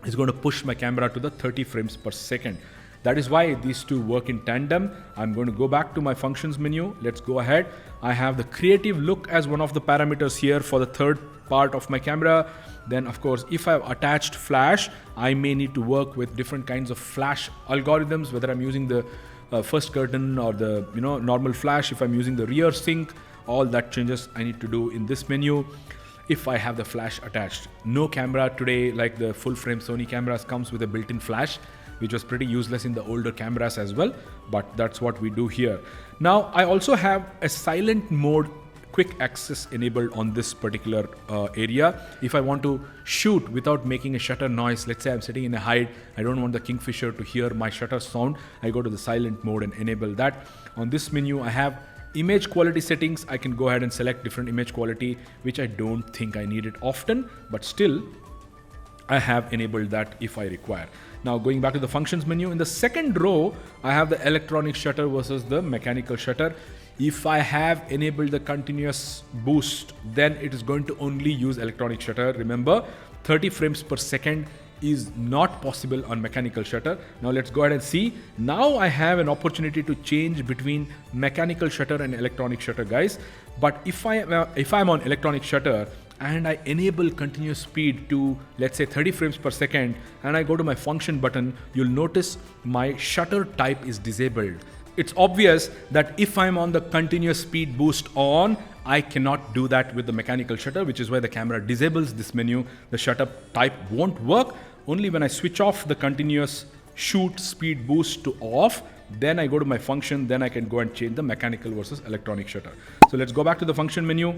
it's going to push my camera to the 30 frames per second. That is why these two work in tandem. I'm going to go back to my functions menu. Let's go ahead. I have the creative look as one of the parameters here for the third part of my camera. Then, of course, if I've attached flash, I may need to work with different kinds of flash algorithms, whether I'm using the first curtain or the normal flash. If I'm using the rear sync, all that changes I need to do in this menu. If I have the flash attached, no camera today, like the full frame Sony cameras, comes with a built-in flash, which was pretty useless in the older cameras as well, but that's what we do here. Now, I also have a silent mode quick access enabled on this particular area. If I want to shoot without making a shutter noise, let's say I'm sitting in a hide, I don't want the Kingfisher to hear my shutter sound, I go to the silent mode and enable that. On this menu, I have image quality settings. I can go ahead and select different image quality, which I don't think I need it often, but still I have enabled that if I require. Now going back to the functions menu, in the second row, I have the electronic shutter versus the mechanical shutter. If I have enabled the continuous boost, then it is going to only use electronic shutter. Remember, 30 frames per second is not possible on mechanical shutter. Now let's go ahead and see. Now I have an opportunity to change between mechanical shutter and electronic shutter, guys. But if I'm on electronic shutter and I enable continuous speed to, let's say, 30 frames per second, and I go to my function button, you'll notice my shutter type is disabled. It's obvious that if I'm on the continuous speed boost on, I cannot do that with the mechanical shutter, which is why the camera disables this menu. The shutter type won't work. Only when I switch off the continuous shoot speed boost to off, then I go to my function, then I can go and change the mechanical versus electronic shutter. So let's go back to the function menu.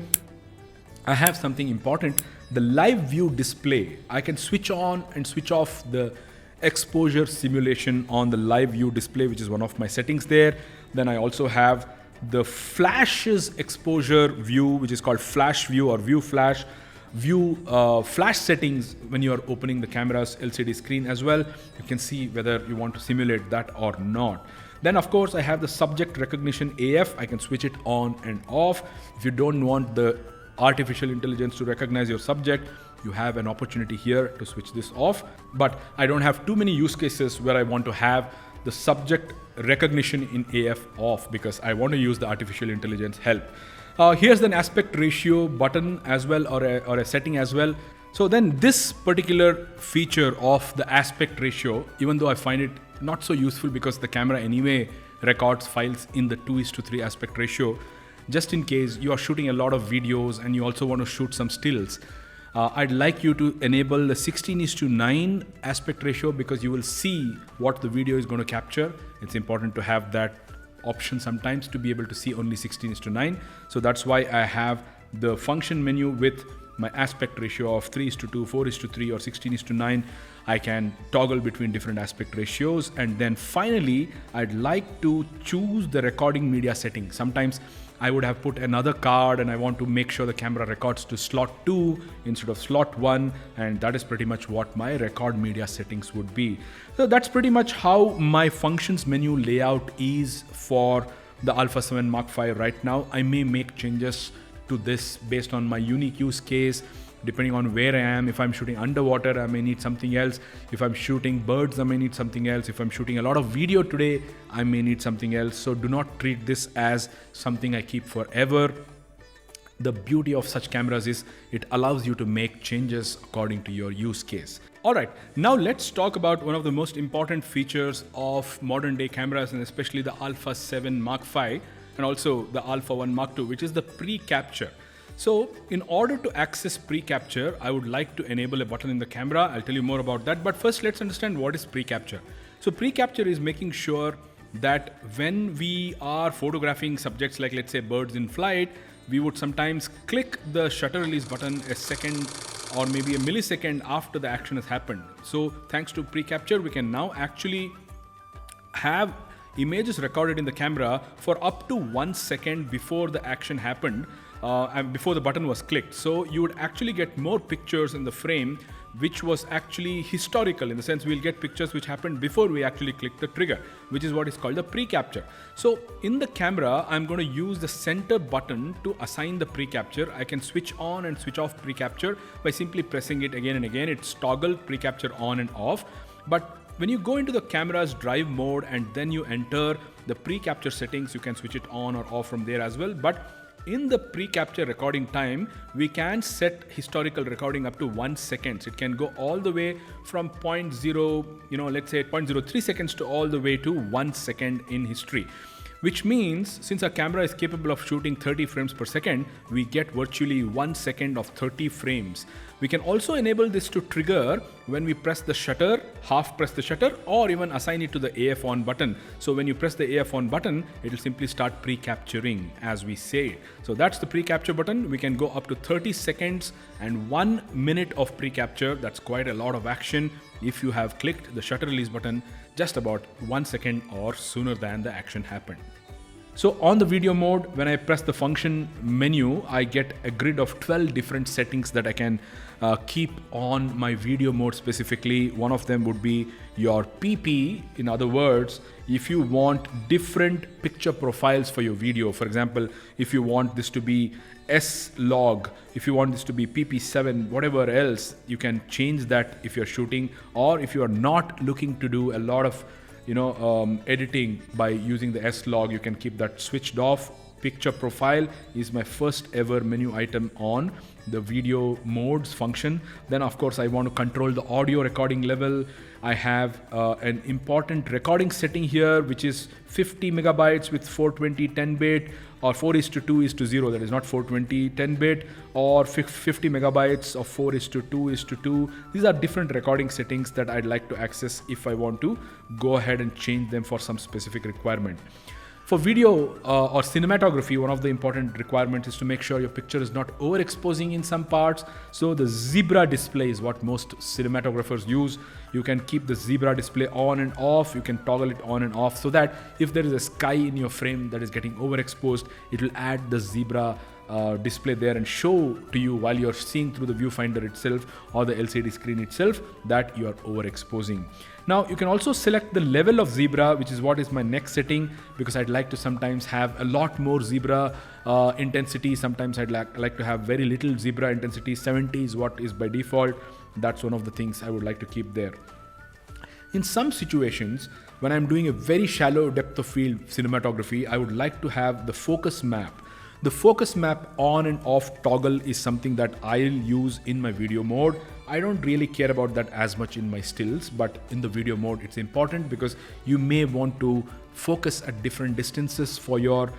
I have something important, the live view display. I can switch on and switch off the exposure simulation on the live view display, which is one of my settings there. Then I also have the flashes exposure view, which is called flash view or view flash. view flash settings when you are opening the camera's LCD screen as well. You can see whether you want to simulate that or not. Then of course I have the subject recognition AF. I can switch it on and off. If you don't want the artificial intelligence to recognize your subject, you have an opportunity here to switch this off. But I don't have too many use cases where I want to have the subject recognition in AF off because I want to use the artificial intelligence help. Here's an aspect ratio button as well, or a setting as well. So then this particular feature of the aspect ratio, even though I find it not so useful because the camera anyway records files in the 2:3 aspect ratio, just in case you are shooting a lot of videos and you also want to shoot some stills, I'd like you to enable the 16:9 aspect ratio because you will see what the video is going to capture. It's important to have that option sometimes to be able to see only 16:9. So that's why I have the function menu with my aspect ratio of 3:2, 4:3 or 16:9. I can toggle between different aspect ratios. And then finally, I'd like to choose the recording media setting. Sometimes I would have put another card and I want to make sure the camera records to slot 2 instead of slot 1, and that is pretty much what my record media settings would be. So that's pretty much how my functions menu layout is for the Alpha 7 Mark V right now. I may make changes to this based on my unique use case, depending on where I am. If I'm shooting underwater, I may need something else. If I'm shooting birds, I may need something else. If I'm shooting a lot of video today, I may need something else. So do not treat this as something I keep forever. The beauty of such cameras is it allows you to make changes according to your use case. All right, now let's talk about one of the most important features of modern day cameras, and especially the Alpha 7 Mark V and also the Alpha 1 Mark II, which is the pre-capture. So in order to access pre-capture, I would like to enable a button in the camera. I'll tell you more about that. But first, let's understand what is pre-capture. So pre-capture is making sure that when we are photographing subjects like, let's say, birds in flight, we would sometimes click the shutter release button a second or maybe a millisecond after the action has happened. So thanks to pre-capture, we can now actually have images recorded in the camera for up to 1 second before the action happened. And before the button was clicked. So you would actually get more pictures in the frame, which was actually historical, in the sense we'll get pictures which happened before we actually clicked the trigger, which is what is called the pre-capture. So in the camera, I'm going to use the center button to assign the pre-capture. I can switch on and switch off pre-capture by simply pressing it again and again. It's toggled pre-capture on and off. But when you go into the camera's drive mode and then you enter the pre-capture settings, you can switch it on or off from there as well. But in the pre-capture recording time, we can set historical recording up to 1 second. It can go all the way from 0.0, let's say 0.03 seconds to all the way to 1 second in history. Which means since our camera is capable of shooting 30 frames per second, we get virtually 1 second of 30 frames. We can also enable this to trigger when we press the shutter, half press the shutter, or even assign it to the AF on button. So when you press the AF on button, it will simply start pre-capturing as we say. So that's the pre-capture button. We can go up to 30 seconds and 1 minute of pre-capture. That's quite a lot of action if you have clicked the shutter release button just about 1 second or sooner than the action happened. So on the video mode, when I press the function menu, I get a grid of 12 different settings that I can keep on my video mode specifically. One of them would be your PP. In other words, if you want different picture profiles for your video, for example, if you want this to be S-Log, if you want this to be PP7, whatever else, you can change that if you're shooting, or if you are not looking to do a lot of editing by using the S-Log, you can keep that switched off. Picture profile is my first ever menu item on the video modes function. Then of course I want to control the audio recording level. I have an important recording setting here, which is 50 megabytes with 420 10-bit or 4:2:0. That is not 420 10-bit, or 50 megabytes of 4:2:2. These are different recording settings that I'd like to access if I want to go ahead and change them for some specific requirement. For video or cinematography, one of the important requirements is to make sure your picture is not overexposing in some parts. So the zebra display is what most cinematographers use. You can keep the zebra display on and off. You can toggle it on and off so that if there is a sky in your frame that is getting overexposed, it will add the zebra display there and show to you while you're seeing through the viewfinder itself or the LCD screen itself that you are overexposing. Now you can also select the level of zebra, which is what is my next setting, because I'd like to sometimes have a lot more zebra intensity. Sometimes I'd like to have very little zebra intensity. 70 is what is by default. That's one of the things I would like to keep there. In some situations, when I'm doing a very shallow depth of field cinematography, I would like to have the focus map. The focus map on and off toggle is something that I'll use in my video mode. I don't really care about that as much in my stills, but in the video mode it's important because you may want to focus at different distances for your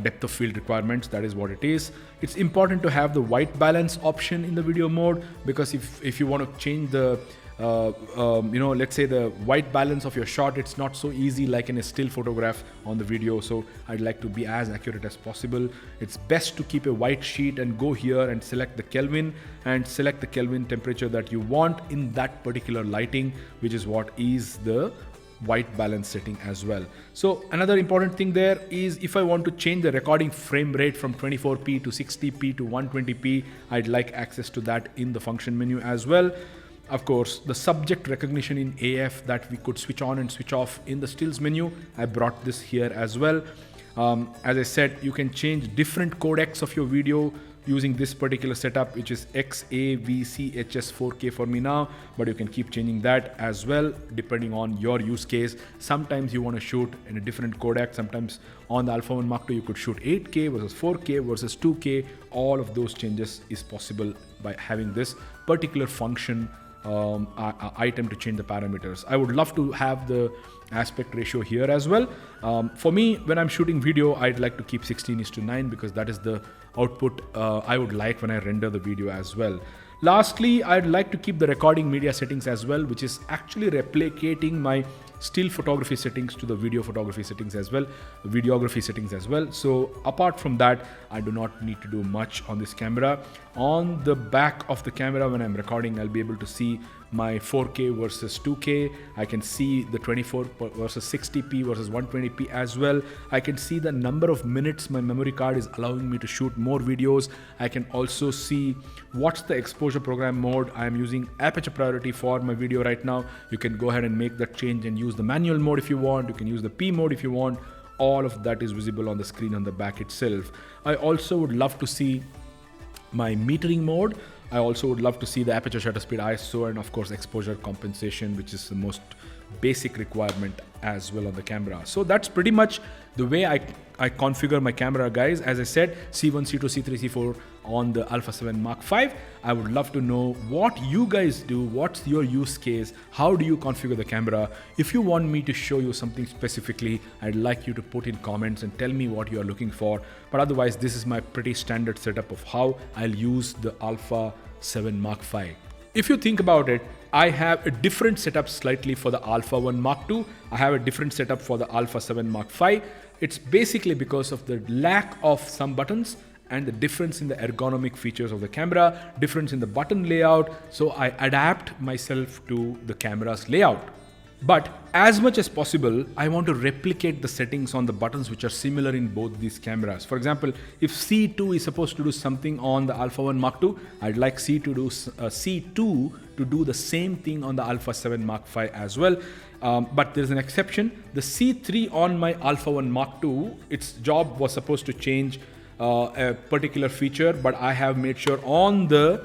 depth of field requirements. That is what it is. It's important to have the white balance option in the video mode, because if you want to change the let's say the white balance of your shot, it's not so easy like in a still photograph on the video. So I'd like to be as accurate as possible. It's best to keep a white sheet and go here and select the Kelvin and select the Kelvin temperature that you want in that particular lighting, which is what is the white balance setting as well. So another important thing there is if I want to change the recording frame rate from 24p to 60p to 120p, I'd like access to that in the function menu as well. Of course, the subject recognition in AF that we could switch on and switch off in the stills menu, I brought this here as well. As I said, you can change different codecs of your video using this particular setup, which is XAVCHS 4K for me now, but you can keep changing that as well depending on your use case. Sometimes you want to shoot in a different codec. Sometimes on the Alpha 1 Mark II you could shoot 8K versus 4K versus 2K. All of those changes is possible by having this particular function item to change the parameters. I would love to have the aspect ratio here as well. For me, when I'm shooting video, I'd like to keep 16:9 because that is the output I would like when I render the video as well. Lastly, I'd like to keep the recording media settings as well, which is actually replicating my still photography settings to the video photography settings as well, videography settings as well. So apart from that, I do not need to do much on this camera. On the back of the camera, when I'm recording, I'll be able to see my 4K versus 2K. I can see the 24 versus 60p versus 120p as well. I can see the number of minutes my memory card is allowing me to shoot more videos. I can also see what's the exposure program mode. I'm using aperture priority for my video right now. You can go ahead and make that change and use the manual mode if you want. You can use the P mode if you want. All of that is visible on the screen on the back itself. I also would love to see my metering mode. I also would love to see the aperture shutter speed, ISO, and of course exposure compensation, which is the most basic requirement as well on the camera. So that's pretty much the way I configure my camera, guys. As I said, C1, C2, C3, C4 on the Alpha 7 Mark V. I would love to know what you guys do. What's your use case? How do you configure the camera? If you want me to show you something specifically, I'd like you to put in comments and tell me what you are looking for. But otherwise, this is my pretty standard setup of how I'll use the Alpha 7 Mark V. If you think about it, I have a different setup slightly for the Alpha 1 Mark II. I have a different setup for the Alpha 7 Mark V. It's basically because of the lack of some buttons and the difference in the ergonomic features of the camera, difference in the button layout. So I adapt myself to the camera's layout. But as much as possible, I want to replicate the settings on the buttons which are similar in both these cameras. For example, if C2 is supposed to do something on the Alpha 1 Mark II, I'd like C2 to do the same thing on the Alpha 7 Mark V as well. But there's an exception. The C3 on my Alpha 1 Mark II, its job was supposed to change a particular feature, but I have made sure on the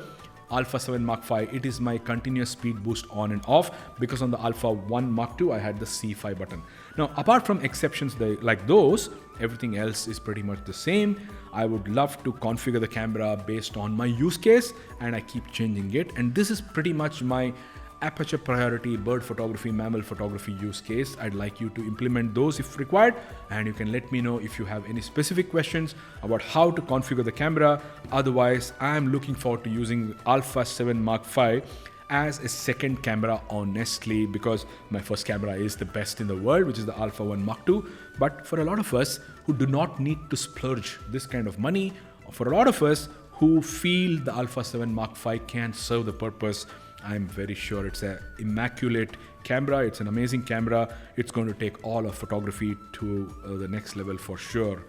Alpha 7 Mark V, it is my continuous speed boost on and off, because on the Alpha 1 Mark II, I had the C5 button. Now, apart from exceptions like those, everything else is pretty much the same. I would love to configure the camera based on my use case, and I keep changing it. And this is pretty much my aperture priority, bird photography, mammal photography use case. I'd like you to implement those if required, and you can let me know if you have any specific questions about how to configure the camera. Otherwise, I'm looking forward to using Alpha 7 Mark V as a second camera, honestly, because my first camera is the best in the world, which is the Alpha 1 Mark II. But for a lot of us who do not need to splurge this kind of money, or for a lot of us who feel the Alpha 7 Mark V can serve the purpose, I'm very sure it's an immaculate camera. It's an amazing camera. It's going to take all of photography to the next level for sure.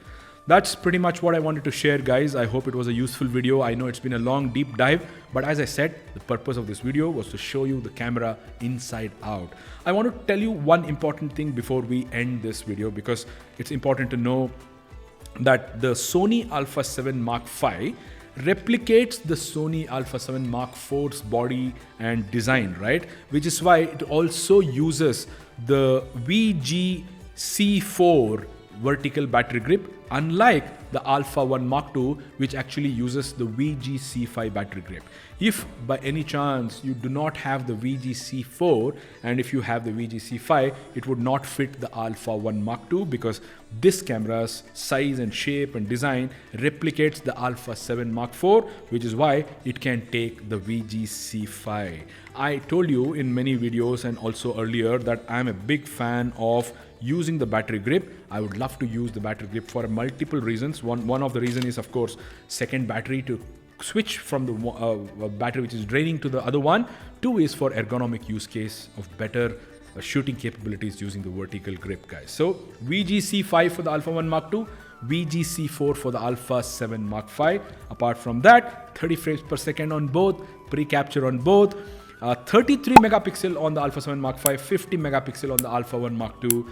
that's pretty much what I wanted to share, guys. I hope it was a useful video. I know it's been a long, deep dive, but as I said, the purpose of this video was to show you the camera inside out. I want to tell you one important thing before we end this video, because it's important to know that the Sony A7 Mark V replicates the Sony A7 Mark IV's body and design, right? Which is why it also uses the VGC4 vertical battery grip, unlike the Alpha 1 Mark II, which actually uses the VGC5 battery grip. If by any chance you do not have the VGC4 and if you have the VGC5, it would not fit the Alpha 1 Mark II, because this camera's size and shape and design replicates the Alpha 7 Mark IV, which is why it can take the VGC5. I told you in many videos and also earlier that I'm a big fan of using the battery grip. I would love to use the battery grip for multiple reasons. One of the reasons is, of course, second battery to switch from the battery which is draining to the other one. Two is for ergonomic use case of better shooting capabilities using the vertical grip, guys. So VGC5 for the Alpha 1 Mark II, VGC4 for the Alpha 7 Mark V. Apart from that, 30 frames per second on both, pre-capture on both, 33 megapixel on the Alpha 7 Mark V, 50 megapixel on the Alpha 1 Mark II.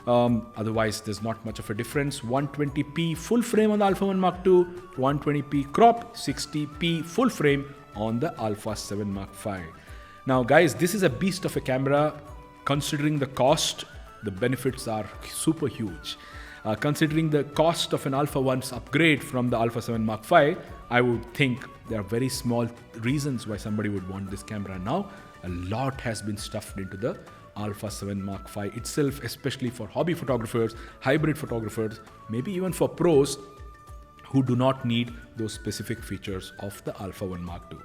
Otherwise, there's not much of a difference. 120p full frame on the Alpha 1 Mark II, 120p crop, 60p full frame on the Alpha 7 Mark V. Now, guys, this is a beast of a camera. Considering the cost, the benefits are super huge. Considering the cost of an Alpha 1's upgrade from the Alpha 7 Mark V, I would think there are very small reasons why somebody would want this camera now. A lot has been stuffed into the Alpha 7 Mark V itself, especially for hobby photographers, hybrid photographers, maybe even for pros who do not need those specific features of the Alpha 1 Mark II.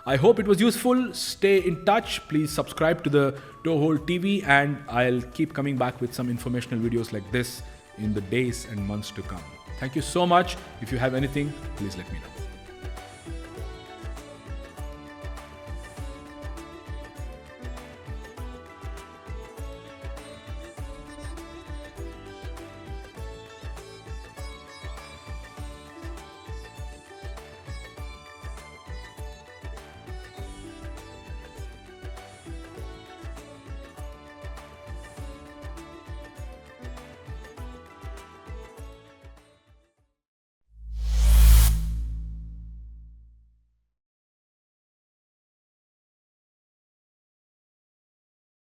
I hope it was useful. Stay in touch. Please subscribe to the Toehold TV, and I'll keep coming back with some informational videos like this in the days and months to come. Thank you so much. If you have anything, please let me know.